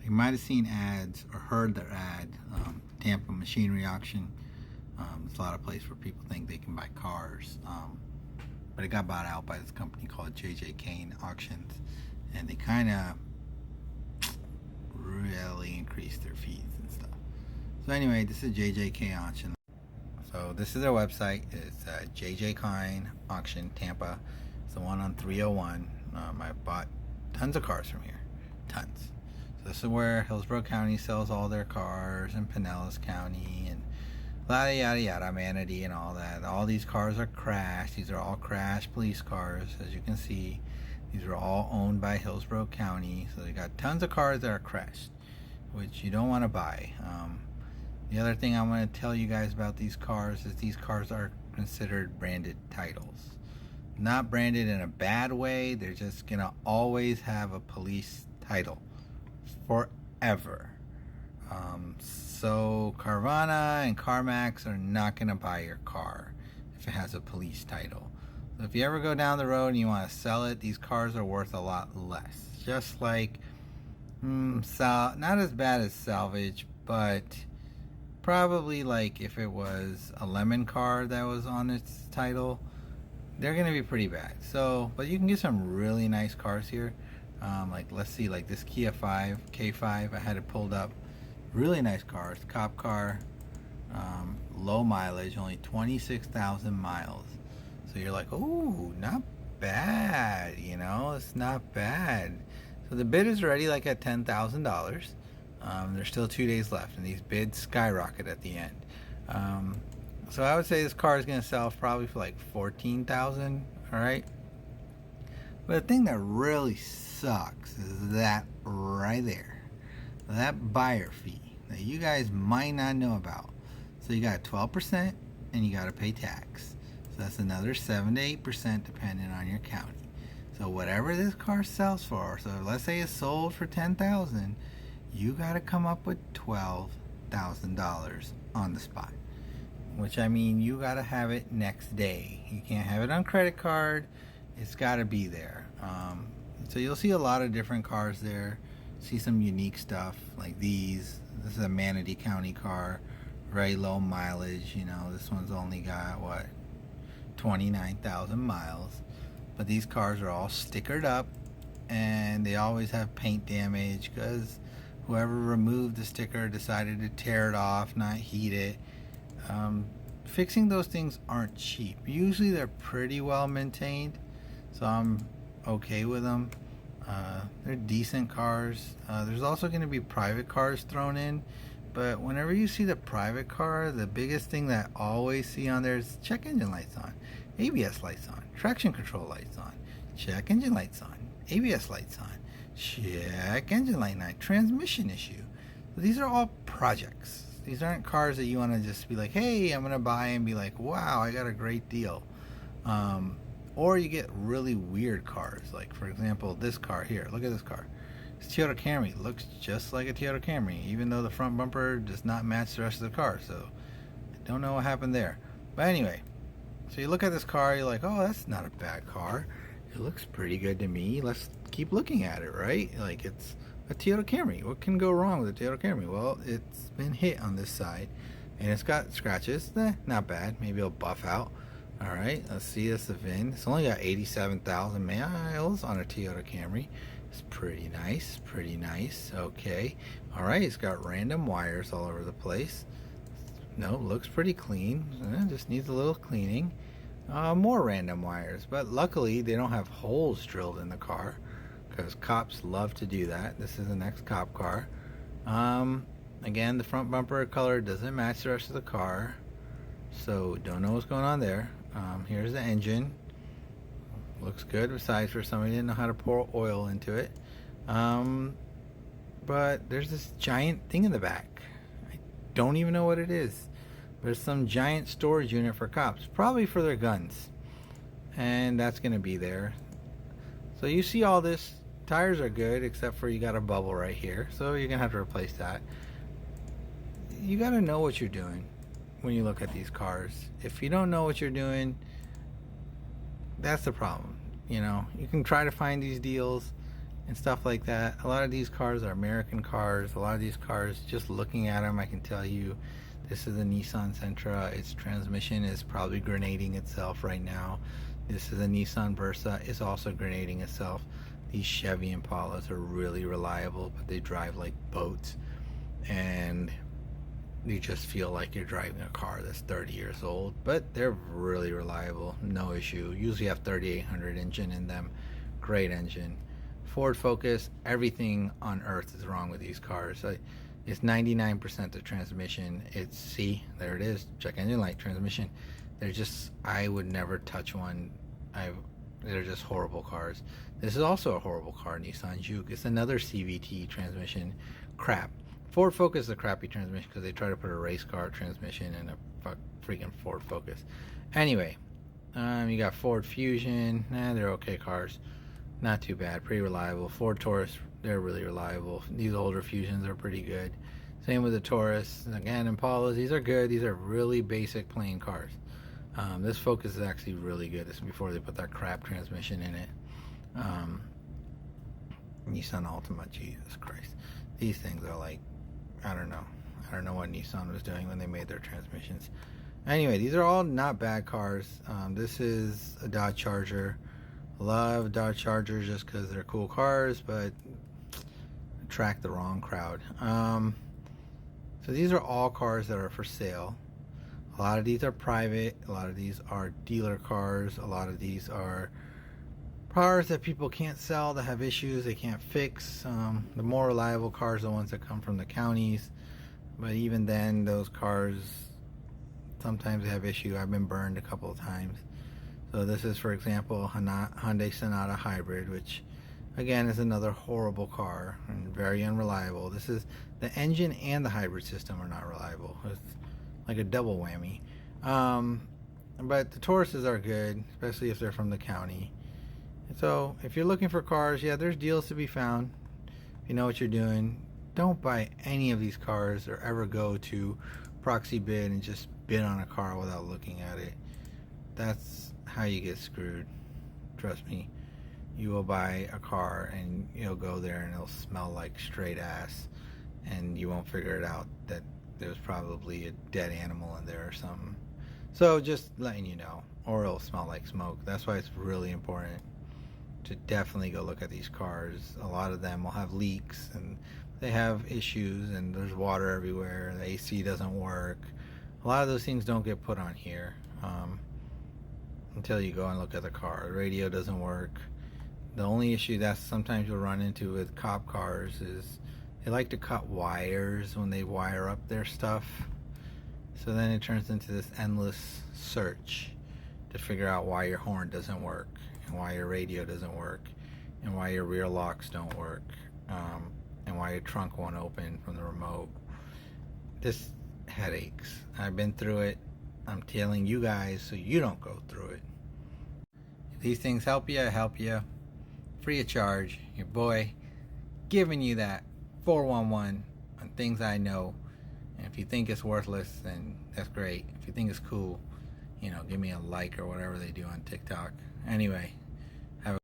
You might have seen ads or heard their ad, Tampa Machinery Auction. There's a lot of places where people think they can buy cars, but it got bought out by this company called JJ Kane Auctions, and they kind of really increased their fees and stuff. So anyway, this is JJK Auction. So this is their website. It's JJ Kane Auction Tampa. It's the one on 301. I bought tons of cars from here, tons. So this is where Hillsborough County sells all their cars, and Pinellas County, and yada yada yada, Manatee, and all that. All these cars are crashed. These are all crashed police cars, as you can see. These are all owned by Hillsborough County. So they got tons of cars that are crashed, which you don't want to buy. The other thing I want to tell you guys about these cars is these cars are considered branded titles. Not branded in a bad way. They're just gonna always have a police title forever. So Carvana and CarMax are not gonna buy your car if it has a police title. So if you ever go down the road and you want to sell it, these cars are worth a lot less. Just like not as bad as salvage, but probably like if it was a lemon car that was on its title, they're gonna be pretty bad. So, but you can get some really nice cars here. Like let's see, like this Kia K5, I had it pulled up. Really nice cars, cop car, low mileage, only 26,000 miles. So you're like, oh, not bad, you know, it's not bad. So the bid is already like at $10,000. There's still 2 days left, and these bids skyrocket at the end. So I would say this car is going to sell probably for like $14,000. All right. But the thing that really sucks is that right there, that buyer fee that you guys might not know about. So you got 12%, and you got to pay tax. So that's another 7 to 8% depending on your county. So whatever this car sells for, so let's say it's sold for $10,000, you got to come up with $12,000 on the spot. Which, I mean, you got to have it next day. You can't have it on credit card. It's got to be there. So you'll see a lot of different cars there. See some unique stuff like these. This is a Manatee County car, very low mileage. You know, this one's only got what, 29,000 miles. But these cars are all stickered up, and they always have paint damage because whoever removed the sticker decided to tear it off, not heat it. Fixing those things aren't cheap. Usually they're pretty well maintained, so I'm okay with them. They're decent cars. There's also going to be private cars thrown in, but whenever you see the private car, the biggest thing that I always see on there is check engine lights on, ABS lights on, traction control lights on, check engine lights on, ABS lights on, check engine light on, transmission issue. So these are all projects. These aren't cars that you want to just be like, hey, I'm going to buy and be like, wow, I got a great deal. Or you get really weird cars. Like, for example, this car here. Look at this car. It's Toyota Camry. It looks just like a Toyota Camry, even though the front bumper does not match the rest of the car. So, I don't know what happened there. But anyway, so you look at this car, you're like, oh, that's not a bad car. It looks pretty good to me. Let's keep looking at it, right? Like, it's a Toyota Camry. What can go wrong with a Toyota Camry? Well, it's been hit on this side, and it's got scratches. Not bad. Maybe it'll buff out. All right, let's see this VIN. It's only got 87,000 miles on a Toyota Camry. It's pretty nice, pretty nice. Okay, all right, it's got random wires all over the place. No, looks pretty clean. Just needs a little cleaning. More random wires, but luckily they don't have holes drilled in the car, because cops love to do that. This is the next cop car. Again, the front bumper color doesn't match the rest of the car, so don't know what's going on there. Here's the engine. Looks good, besides for somebody who didn't know how to pour oil into it. But there's this giant thing in the back. I don't even know what it is. There's some giant storage unit for cops, probably for their guns, and that's going to be there. So you see all this. Tires are good, except for you got a bubble right here, so you're going to have to replace that. You got to know what you're doing when you look at these cars. If you don't know what you're doing, that's the problem. You know, you can try to find these deals, and stuff like that. A lot of these cars are American cars. A lot of these cars, just looking at them, I can tell you this is a Nissan Sentra. Its transmission is probably grenading itself right now. This is a Nissan Versa. It's also grenading itself. These Chevy Impalas are really reliable, but they drive like boats, and you just feel like you're driving a car that's 30 years old, but they're really reliable, no issue. Usually have 3800 engine in them, great engine. Ford Focus, everything on earth is wrong with these cars. It's 99% the transmission. It's, see, there it is, check engine light, transmission. They're just, I would never touch one. They're just horrible cars. This is also a horrible car, Nissan Juke. It's another CVT transmission, crap. Ford Focus is a crappy transmission because they try to put a race car transmission in a freaking Ford Focus. Anyway, you got Ford Fusion. They're okay cars. Not too bad. Pretty reliable. Ford Taurus, they're really reliable. These older Fusions are pretty good. Same with the Taurus. Again, Impalas, these are good. These are really basic plain cars. This Focus is actually really good. This is before they put that crap transmission in it. Nissan Altima, Jesus Christ. These things are like, I don't know what Nissan was doing when they made their transmissions. Anyway, these are all not bad cars. This is a Dodge Charger. Love Dodge Chargers just because they're cool cars, but attract the wrong crowd. So these are all cars that are for sale. A lot of these are private. A lot of these are dealer cars. A lot of these are cars that people can't sell, that have issues they can't fix. The more reliable cars are the ones that come from the counties, but even then, those cars sometimes they have issue. I've been burned a couple of times. So this is, for example, Hyundai Sonata Hybrid, which again is another horrible car and very unreliable. This is, the engine and the hybrid system are not reliable. It's like a double whammy. But the Tauruses are good, especially if they're from the county. So if you're looking for cars, yeah, there's deals to be found. If you know what you're doing, don't buy any of these cars or ever go to proxy bid and just bid on a car without looking at it. That's how you get screwed. Trust me. You will buy a car and you'll go there and it'll smell like straight ass, and you won't figure it out that there's probably a dead animal in there or something. So just letting you know, or it'll smell like smoke. That's why it's really important to definitely go look at these cars. A lot of them will have leaks and they have issues, and there's water everywhere. The AC doesn't work. A lot of those things don't get put on here until you go and look at the car. The radio doesn't work. The only issue that sometimes you'll run into with cop cars is they like to cut wires when they wire up their stuff. So then it turns into this endless search to figure out why your horn doesn't work, and why your radio doesn't work, and why your rear locks don't work, and why your trunk won't open from the remote. This headaches. I've been through it. I'm telling you guys so you don't go through it. If these things help you, free of charge. Your boy giving you that 411 on things I know. And if you think it's worthless, then that's great. If you think it's cool, give me a like or whatever they do on TikTok. Anyway,